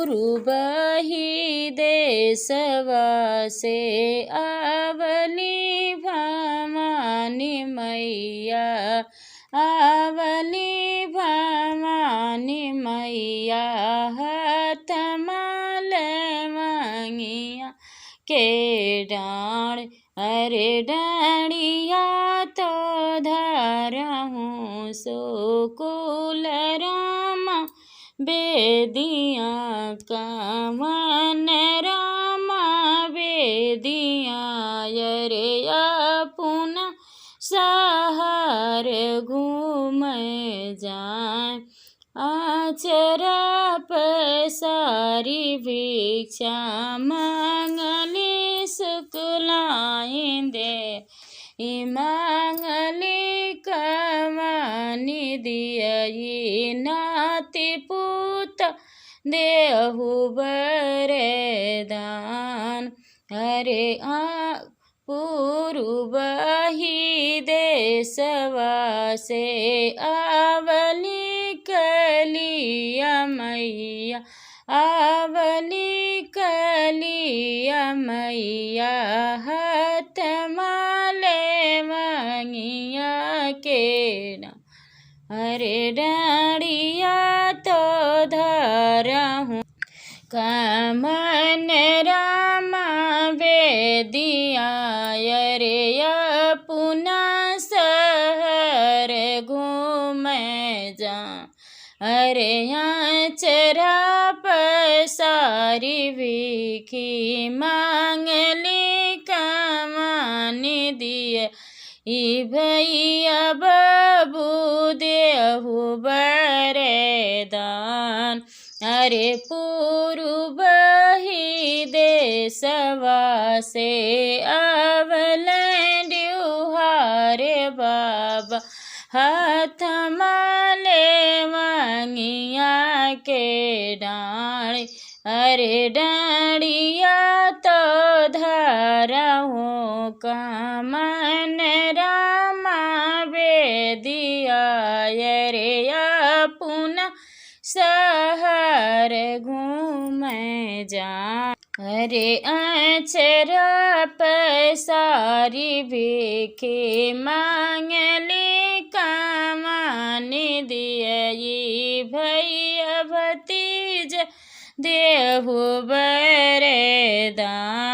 पूर्वही देशवा से आवली भवानी मैया, आवली भवानी मैया। हाथ माल मांगिया के डाँड़, अरे डाँड़िया तो धरहूँ सुकुल रामा बेदिया कवन रामा बेदिया। अरे अपना शहर घूम जाए, आचरा पसारी भिक्षा मांगली सुकुलाई दे, मांगली कमानी दियई नाती पुत देहु बरदान। अरे पूर्वही देशवा से आवली कलिया मैया, आवली कलिया मैया। हाथ माले मांगिया के डाँड़, अरे डाँड़िया तो धरहूँ कमन रामा बेदिया। अरे अपना शहर घूम जा, अरे आचरा पसारी भिखी मांगली कमानी दिए, भैया बाबू देहु बरदान। अरे पूर्वही देशवा से आवलन ड्युहारे बाबा, हाथ माले मांगिया के डाँड़, अरे डाँड़िया तो धरहूँ कमन रामा बेदिया। अरे अपना शहर घूम जा, अरे आचरा पसारी भिखी मांगली कमानी दियई, भैया भतीज देहु बरदान।